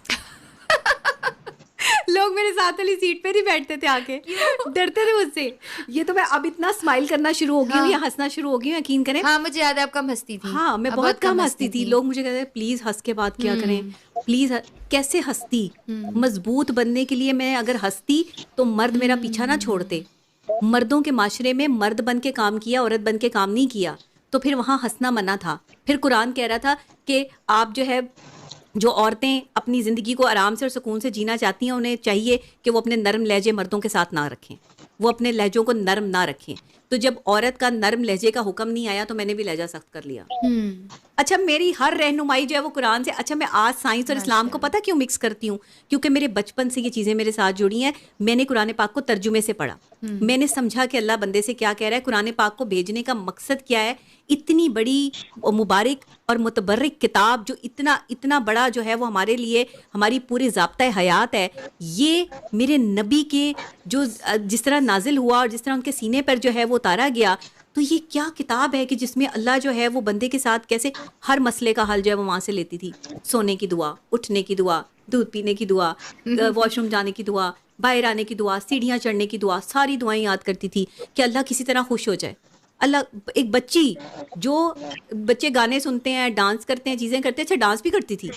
لوگ میرے ساتھ والی سیٹ پہ نہیں بیٹھتے تھے, آ کے ڈرتے تھے مجھ سے. یہ تو میں اب اتنا اسمائل کرنا شروع ہو گئی ہوں یا ہنسنا شروع ہو گئی ہوں, یقین کریں. ہاں مجھے یاد ہے آپ کم ہنستی تھی. ہاں میں بہت کم ہنستی تھی. لوگ مجھے کہتے ہیں پلیز ہنس کے بات کیا کریں, پلیز. کیسے ہنستی؟ مضبوط بننے کے لیے میں اگر ہنستی تو مرد میرا پیچھا نہ چھوڑتے. مردوں کے معاشرے میں مرد بن کے کام کیا, عورت بن کے کام نہیں کیا, تو پھر وہاں ہنسنا منع تھا. پھر قرآن کہہ رہا تھا کہ آپ جو ہے جو عورتیں اپنی زندگی کو آرام سے اور سکون سے جینا چاہتی ہیں, انہیں چاہیے کہ وہ اپنے نرم لہجے مردوں کے ساتھ نہ رکھیں, وہ اپنے لہجوں کو نرم نہ رکھیں. تو جب عورت کا نرم لہجے کا حکم نہیں آیا تو میں نے بھی لہجہ سخت کر لیا. اچھا میری ہر رہنمائی جو ہے وہ قرآن سے. اچھا میں آج سائنس اور اسلام کو پتہ کیوں مکس کرتی ہوں؟ کیونکہ میرے بچپن سے یہ چیزیں میرے ساتھ جڑی ہیں. میں نے قرآن پاک کو ترجمے سے پڑھا, میں نے سمجھا کہ اللہ بندے سے کیا کہہ رہا ہے, قرآن پاک کو بھیجنے کا مقصد کیا ہے. اتنی بڑی مبارک اور متبرک کتاب جو اتنا بڑا جو ہے وہ ہمارے لیے ہماری پوری ضابطۂ حیات ہے, یہ میرے نبی کے جو جس طرح نازل ہوا اور جس طرح ان کے سینے پر جو ہے وہ اتارا گیا, تو یہ کیا کتاب ہے کہ جس میں اللہ جو ہے وہ بندے کے ساتھ کیسے ہر مسئلے کا حل جو ہے وہ وہاں سے لیتی تھی. سونے کی دعا, اٹھنے کی دعا, دودھ پینے کی دعا, واش روم جانے کی دعا, باہر آنے کی دعا, سیڑھیاں چڑھنے کی دعا, ساری دعائیں یاد کرتی تھی کہ اللہ کسی طرح خوش ہو جائے. اللہ ایک بچی جو بچے گانے سنتے ہیں, ڈانس کرتے ہیں, چیزیں کرتے ہیں, اچھا ڈانس بھی کرتی تھی.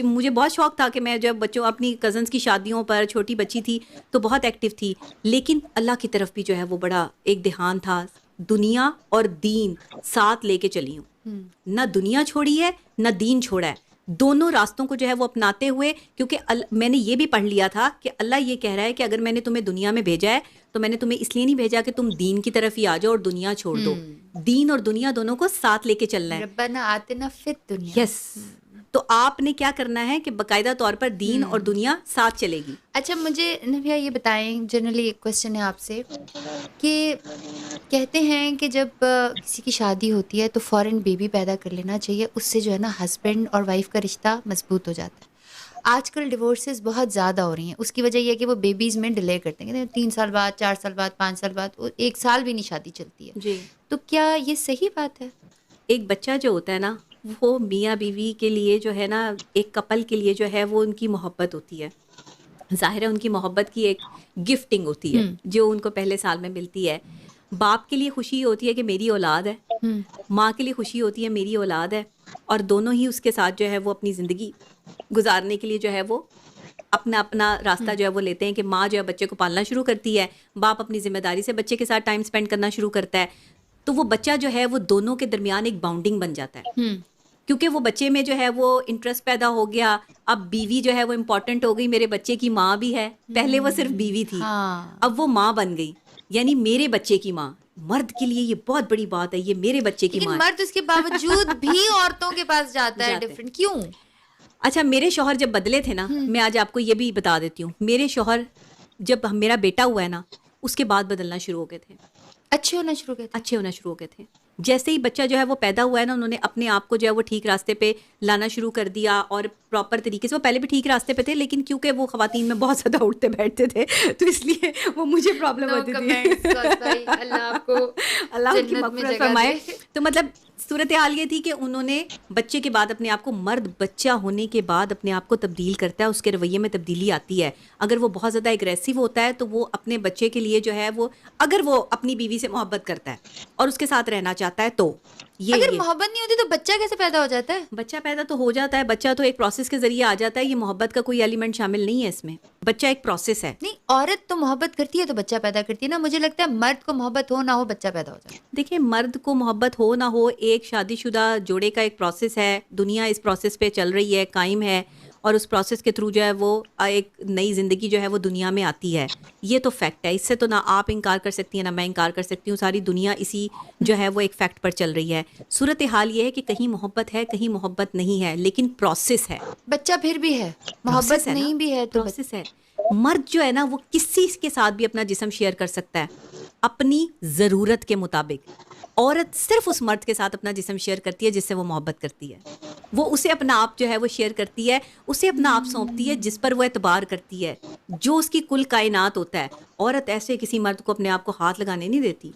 مجھے بہت شوق تھا کہ میں جب بچوں اپنی کزنس کی شادیوں پر, چھوٹی بچی تھی تو بہت ایکٹیو تھی. لیکن اللہ کی طرف بھی جو ہے وہ بڑا ایک دھیان تھا. دنیا اور دین ساتھ لے کے چلی ہوں, نہ دنیا چھوڑی ہے نہ دین چھوڑا ہے, دونوں راستوں کو جو ہے وہ اپناتے ہوئے. کیونکہ میں نے یہ بھی پڑھ لیا تھا کہ اللہ یہ کہہ رہا ہے کہ اگر میں نے تمہیں دنیا میں بھیجا ہے تو میں نے تمہیں اس لیے نہیں بھیجا کہ تم دین کی طرف ہی آ جاؤ اور دنیا چھوڑ دو. دین اور دنیا دونوں کو ساتھ لے کے چلنا ہے. ربنا آتنا فی الدنیا. یس, تو آپ نے کیا کرنا ہے کہ باقاعدہ طور پر دین اور دنیا ساتھ چلے گی. اچھا مجھے نبیہ یہ بتائیں, جنرلی ایک کوشچن ہے آپ سے کہ کہتے ہیں کہ جب کسی کی شادی ہوتی ہے تو فوراً بیبی پیدا کر لینا چاہیے, اس سے جو ہے نا ہسبینڈ اور وائف کا رشتہ مضبوط ہو جاتا ہے. آج کل ڈیورسز بہت زیادہ ہو رہی ہیں, اس کی وجہ یہ ہے کہ وہ بیبیز میں ڈیلے کرتے ہیں, 3 سال بعد, 4 سال بعد, 5 سال بعد, 1 سال بھی نہیں شادی چلتی ہے. جی, تو کیا یہ صحیح بات ہے؟ ایک بچہ جو ہوتا ہے نا وہ میاں بیوی کے لیے جو ہے نا, ایک کپل کے لیے جو ہے وہ ان کی محبت ہوتی ہے. ظاہر ہے ان کی محبت کی ایک گفٹنگ ہوتی ہے جو ان کو پہلے سال میں ملتی ہے. باپ کے لیے خوشی ہوتی ہے کہ میری اولاد ہے, ماں کے لیے خوشی ہوتی ہے میری اولاد ہے, اور دونوں ہی اس کے ساتھ جو ہے وہ اپنی زندگی گزارنے کے لیے جو ہے وہ اپنا اپنا راستہ جو ہے وہ لیتے ہیں کہ ماں جو ہے بچے کو پالنا شروع کرتی ہے, باپ اپنی ذمہ داری سے بچے کے ساتھ ٹائم اسپینڈ کرنا شروع کرتا ہے, تو وہ بچہ جو ہے وہ دونوں کے درمیان ایک باؤنڈنگ بن جاتا ہے, کیونکہ وہ بچے میں جو ہے وہ انٹرسٹ پیدا ہو گیا. اب بیوی جو ہے وہ امپورٹنٹ ہو گئی, میرے بچے کی ماں بھی ہے, پہلے وہ صرف بیوی تھی, اب وہ ماں بن گئی, یعنی میرے بچے کی ماں. مرد کے لیے یہ بہت بڑی بات ہے, یہ میرے بچے کی ماں. لیکن مرد اس کے باوجود بھی عورتوں کے پاس جاتا ہے ڈفرینٹ, کیوں؟ اچھا, میرے شوہر جب بدلے تھے نا, میں آج آپ کو یہ بھی بتا دیتی ہوں, میرے شوہر جب میرا بیٹا ہوا ہے نا, اس کے بعد بدلنا شروع ہو گئے تھے, اچھے ہونا شروع ہو گئے تھے. جیسے ہی بچہ جو ہے وہ پیدا ہوا ہے نا, انہوں نے اپنے آپ کو جو ہے وہ ٹھیک راستے پہ لانا شروع کر دیا, اور پراپر طریقے سے. وہ پہلے بھی ٹھیک راستے پہ تھے, لیکن کیونکہ وہ خواتین میں بہت زیادہ اٹھتے بیٹھتے تھے, تو اس لیے وہ مجھے پرابلم ہوتی تھی. اللہ آپ کو اللہ ان کی مغفرت فرمائے. تو مطلب صورتحال یہ تھی کہ انہوں نے بچے کے بعد اپنے آپ کو, مرد بچہ ہونے کے بعد اپنے آپ کو تبدیل کرتا ہے, اس کے رویے میں تبدیلی آتی ہے. اگر وہ بہت زیادہ اگریسو ہوتا ہے تو وہ اپنے بچے کے لیے جو ہے وہ, اگر وہ اپنی بیوی سے محبت کرتا ہے اور اس کے ساتھ رہنا چاہتا ہے, تو اگر محبت نہیں ہوتی تو بچہ کیسے پیدا ہو جاتا ہے؟ بچہ پیدا تو ہو جاتا ہے, بچہ تو ایک پروسیس کے ذریعے آ جاتا ہے, یہ محبت کا کوئی ایلیمنٹ شامل نہیں ہے اس میں, بچہ ایک پروسیس ہے. نہیں, عورت تو محبت کرتی ہے تو بچہ پیدا کرتی ہے نا. مجھے لگتا ہے مرد کو محبت ہو نہ ہو بچہ پیدا ہو جاتا ہے. دیکھیں, مرد کو محبت ہو نہ ہو, ایک شادی شدہ جوڑے کا ایک پروسیس ہے, دنیا اس پروسیس پہ چل رہی ہے, قائم ہے, اور اس پروسیس کے تھرو جو ہے وہ ایک نئی زندگی جو ہے وہ دنیا میں آتی ہے. یہ تو فیکٹ ہے, اس سے تو نہ آپ انکار کر سکتی ہیں نہ میں انکار کر سکتی ہوں, ساری دنیا اسی جو ہے وہ ایک فیکٹ پر چل رہی ہے. صورتحال یہ ہے کہ کہیں محبت ہے, کہیں محبت نہیں ہے, لیکن پروسیس ہے. بچہ پھر بھی ہے, محبت نہیں بھی ہے تو پروسیس ہے. مرد جو ہے نا وہ کسی کے ساتھ بھی اپنا جسم شیئر کر سکتا ہے اپنی ضرورت کے مطابق. عورت صرف اس مرد کے ساتھ اپنا جسم شیئر کرتی ہے جس سے وہ محبت کرتی ہے, وہ اسے اپنا آپ جو ہے وہ شیئر کرتی ہے, اسے اپنا آپ سونپتی ہے جس پر وہ اعتبار کرتی ہے, جو اس کی کل کائنات ہوتا ہے. عورت ایسے کسی مرد کو اپنے آپ کو ہاتھ لگانے نہیں دیتی,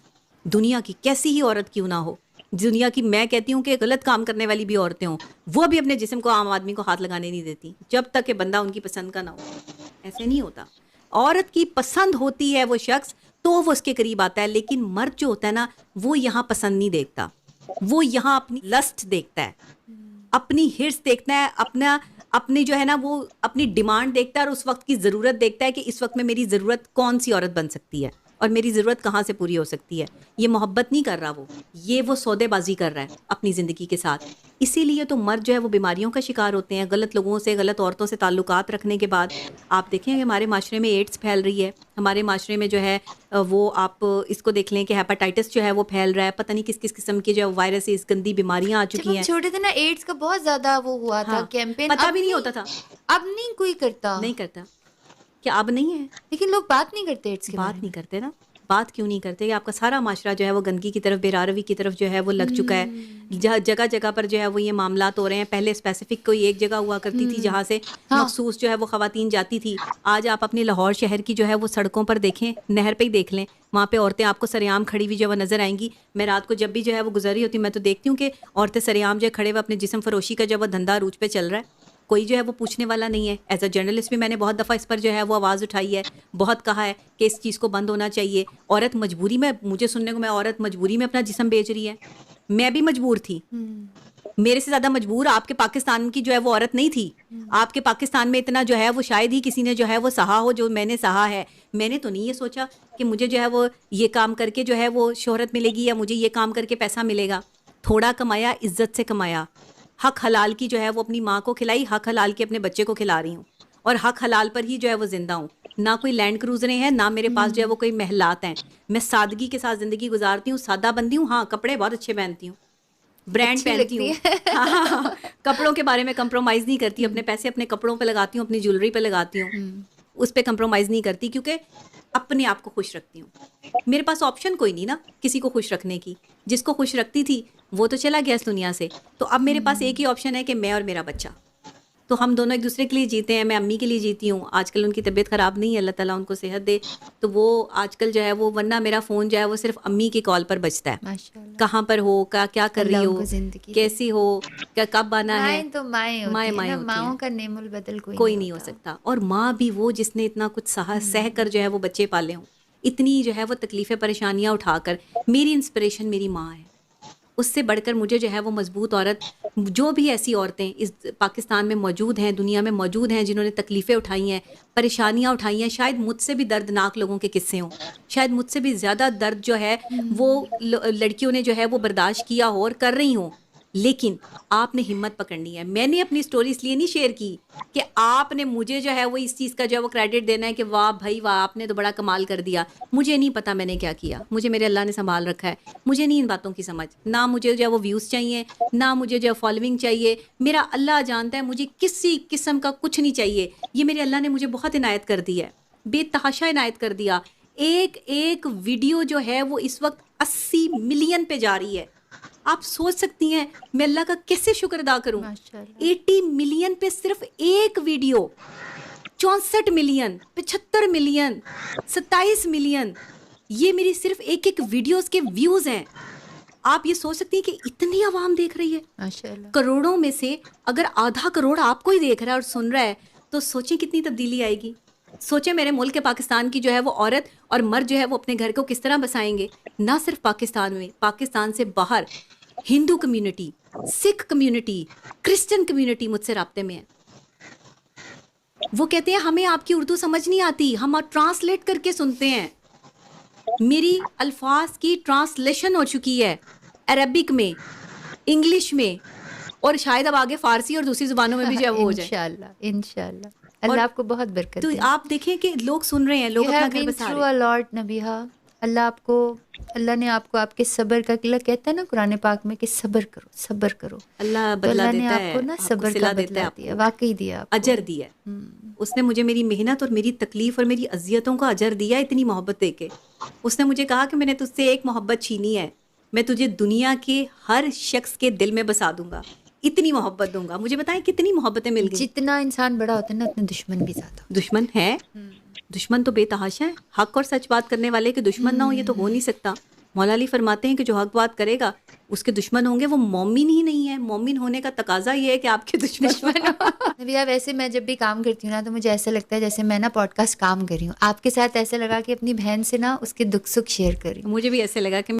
دنیا کی کیسی ہی عورت کیوں نہ ہو. دنیا کی میں کہتی ہوں کہ غلط کام کرنے والی بھی عورتیں ہوں, وہ بھی اپنے جسم کو عام آدمی کو ہاتھ لگانے نہیں دیتی جب تک کہ بندہ ان کی پسند کا نہ ہو. ایسے نہیں ہوتا. عورت کی پسند ہوتی ہے وہ شخص تو وہ اس کے قریب آتا ہے, لیکن مرد جو ہوتا ہے نا وہ یہاں پسند نہیں دیکھتا, وہ یہاں اپنی لسٹ دیکھتا ہے, اپنی ہرس دیکھتا ہے, اپنی جو ہے نا وہ اپنی ڈیمانڈ دیکھتا ہے, اور اس وقت کی ضرورت دیکھتا ہے کہ اس وقت میں میری ضرورت کون سی عورت بن سکتی ہے اور میری ضرورت کہاں سے پوری ہو سکتی ہے. یہ محبت نہیں کر رہا, وہ سودے بازی کر رہا ہے اپنی زندگی کے ساتھ. اسی لیے تو مرد جو ہے وہ بیماریوں کا شکار ہوتے ہیں, غلط لوگوں سے, غلط عورتوں سے تعلقات رکھنے کے بعد. آپ دیکھیں کہ ہمارے معاشرے میں ایڈس پھیل رہی ہے, ہمارے معاشرے میں جو ہے وہ آپ اس کو دیکھ لیں کہ ہیپاٹائٹس جو ہے وہ پھیل رہا ہے, پتہ نہیں کس کس قسم کی جو ہے وائرسز, گندی بیماریاں آ چکی ہیں. چھوٹے تھے نا, ایڈس کا بہت زیادہ وہ ہوا تھا کیمپین, پتہ بھی نہیں ہوتا تھا. اب نہیں کوئی کرتا, نہیں کرتا. کیا اب نہیں ہے؟ لیکن لوگ بات نہیں کرتے ایڈس کے بارے میں. بات نہیں کرتے نا. بات کیوں نہیں کرتے؟ آپ کا سارا معاشرہ جو ہے وہ گندگی کی طرف, بےراروی کی طرف جو ہے وہ لگ چکا ہے. جگہ جگہ پر جو ہے وہ یہ معاملات ہو رہے ہیں. پہلے اسپیسیفک کوئی ایک جگہ ہوا کرتی تھی جہاں سے مخصوص جو ہے وہ خواتین جاتی تھی. آج آپ اپنے لاہور شہر کی جو ہے وہ سڑکوں پر دیکھیں, نہر پہ ہی دیکھ لیں, وہاں پہ عورتیں آپ کو سریعام کھڑی ہوئی جو وہ نظر آئیں گی. میں رات کو جب بھی جو ہے وہ گزری ہوتی ہوں, میں تو دیکھتی ہوں کہ عورتیں سریعام جو ہے کھڑے ہوئے اپنے جسم فروشی کا جب وہ دھندا عروج پہ چل رہا ہے, کوئی جو ہے وہ پوچھنے والا نہیں ہے. ایز اے جرنلسٹ بھی میں نے بہت دفعہ اس پر جو ہے وہ آواز اٹھائی ہے, بہت کہا ہے کہ اس چیز کو بند ہونا چاہیے. عورت مجبوری میں, مجھے سننے کو میں عورت مجبوری میں اپنا جسم بیچ رہی ہے. میں بھی مجبور تھی, میرے سے زیادہ مجبور آپ کے پاکستان کی جو ہے وہ عورت نہیں تھی. آپ کے پاکستان میں اتنا جو ہے وہ شاید ہی کسی نے جو ہے وہ سہا ہو جو میں نے سہا ہے. میں نے تو نہیں یہ سوچا کہ مجھے جو ہے وہ یہ کام کر کے جو ہے وہ شہرت ملے گی, یا مجھے یہ کام کر کے پیسہ ملے گا. تھوڑا کمایا, عزت سے کمایا, حق حلال کی جو ہے وہ اپنی ماں کو کھلائی, حق حلال کی اپنے بچے کو کھلا رہی ہوں, اور حق حلال پر ہی جو ہے وہ زندہ ہوں. نہ کوئی لینڈ کروزریں ہیں, نہ میرے پاس جو ہے وہ کوئی محلات ہیں. میں سادگی کے ساتھ زندگی گزارتی ہوں, سادہ بندی ہوں. ہاں, کپڑے بہت اچھے پہنتی ہوں, برانڈ پہنتی ہوں, کپڑوں کے بارے میں کمپرومائز نہیں کرتی. اپنے پیسے اپنے کپڑوں پہ لگاتی ہوں, اپنی جیولری پہ لگاتی ہوں, اس پہ کمپرومائز نہیں کرتی, کیونکہ اپنے آپ کو خوش رکھتی ہوں. میرے پاس آپشن کوئی نہیں نا کسی کو خوش رکھنے کی. جس کو خوش رکھتی تھی وہ تو چلا گیا اس دنیا سے, تو اب میرے پاس ایک ہی آپشن ہے کہ میں اور میرا بچہ. تو ہم دونوں ایک دوسرے کے لیے جیتے ہیں. میں امی کے لیے جیتی ہوں. آج کل ان کی طبیعت خراب نہیں ہے, اللہ تعالیٰ ان کو صحت دے. تو وہ آج کل جو ہے وہ, ورنہ میرا فون جو ہے وہ صرف امی کی کال پر بجتا ہے. کہاں پر ہو, کیا کر رہی ہو, کیسی ہو, کیا کب آنا ہے. تو مائیں ہوتی ہیں, ماؤں کا نعم البدل کوئی نہیں ہو سکتا. اور ماں بھی وہ جس نے اتنا کچھ سہ کر جو ہے وہ بچے پالے ہوں, اتنی جو ہے وہ تکلیفیں پریشانیاں اٹھا کر. میری انسپریشن میری ماں ہے. اس سے بڑھ کر مجھے جو ہے وہ مضبوط عورت، جو بھی ایسی عورتیں اس پاکستان میں موجود ہیں، دنیا میں موجود ہیں، جنہوں نے تکلیفیں اٹھائی ہیں، پریشانیاں اٹھائی ہیں، شاید مجھ سے بھی دردناک لوگوں کے قصے ہوں، شاید مجھ سے بھی زیادہ درد جو ہے وہ لڑکیوں نے جو ہے وہ برداشت کیا ہو اور کر رہی ہوں، لیکن آپ نے ہمت پکڑنی ہے. میں نے اپنی سٹوری اس لیے نہیں شیئر کی کہ آپ نے مجھے جو ہے وہ اس چیز کا جو ہے وہ کریڈٹ دینا ہے کہ واہ بھائی واہ آپ نے تو بڑا کمال کر دیا. مجھے نہیں پتا میں نے کیا کیا، مجھے میرے اللہ نے سنبھال رکھا ہے، مجھے نہیں ان باتوں کی سمجھ، نہ مجھے جو ہے وہ ویوز چاہیے، نہ مجھے جو ہے فالوئنگ چاہیے. میرا اللہ جانتا ہے مجھے کسی قسم کا کچھ نہیں چاہیے. یہ میرے اللہ نے مجھے بہت عنایت کر دی ہے، بے تحاشا عنایت کر دیا. ایک ایک ویڈیو جو ہے وہ اس وقت 80 ملین پہ جا رہی ہے. آپ سوچ سکتی ہیں میں اللہ کا کیسے شکر ادا کروں. ماشاءاللہ 80 ملین پہ صرف ایک ویڈیو، 64 ملین، 75 ملین، 27 ملین، یہ میری صرف ایک ایک ویڈیوز کے ویوز ہیں. آپ یہ سوچ سکتی ہیں کہ اتنی عوام دیکھ رہی ہے. ماشاءاللہ. کروڑوں میں سے اگر آدھا کروڑ آپ کو ہی دیکھ رہا ہے اور سن رہا ہے تو سوچیں کتنی تبدیلی آئے گی. سوچیں میرے ملک کے پاکستان کی جو ہے وہ عورت اور مرد جو ہے وہ اپنے گھر کو کس طرح بسائیں گے. نہ صرف پاکستان میں، پاکستان سے باہر ہندو کمیونٹی، سکھ کمیونٹی، کرسچن کمیونٹی مجھ سے رابطے میں ہے. وہ کہتے ہیں ہمیں آپ کی اردو سمجھ نہیں آتی، ہم ٹرانسلیٹ کر کے سنتے ہیں. میری الفاظ کی ٹرانسلیشن ہو چکی ہے عربک میں، انگلش میں، اور شاید اب آگے فارسی اور دوسری زبانوں میں بھی جو ہے وہ ہو جائے. انشاءاللہ انشاءاللہ. اللہ آپ کو بہت برکت تو دے. آپ دیکھیں کہ لوگ سن رہے ہیں، لوگ You اپنا have گھر been بسا through رہے ہیں. a lot, نبیہا. اللہ نے آپ کو آپ کے صبر کا، اللہ کہتا ہے نا قرآن پاک میں کہ صبر کرو صبر کرو. اللہ تو بدلہ اللہ نے دیتا آپ ہے، کو نا آپ کو صبر کا صلہ دیتا بدلہ ہے، آپ دیا، کو واقعی دیا آپ کو. اجر دیا ہے. اس نے مجھے میری محنت اور میری تکلیف اور میری اذیتوں کا اجر دیا اتنی محبت دے کے. اس نے مجھے کہا کہ میں نے تجھ سے ایک محبت چھینی ہے، میں تجھے دنیا کے ہر شخص کے دل میں بسا دوں گا، اتنی محبت دوں گا. مجھے بتائیں کتنی محبتیں مل گئی. جتنا انسان بڑا ہوتا ہے نا اتنے دشمن بھی زیادہ. دشمن ہے، دشمن تو بے تحاشا ہے. حق اور سچ بات کرنے والے کے دشمن نہ ہو یہ تو ہو نہیں سکتا. مولا علی فرماتے ہیں کہ جو حق بات کرے گا اس کے دشمن ہوں گے، وہ مومن ہی نہیں ہے. مومن ہونے کا تقاضا یہ ہے کہ آپ کے دشمن نبیہ ویسے میں جب بھی کام کرتی ہوں نا تو مجھے ایسا لگتا ہے جیسے میں نا پوڈ کاسٹ کام کر رہی ہوں آپ کے ساتھ. ایسا لگا کہ اپنی بہن سے نا اس کے دکھ سکھ شیئر کر رہی ہوں. مجھے بھی ایسے لگا کہ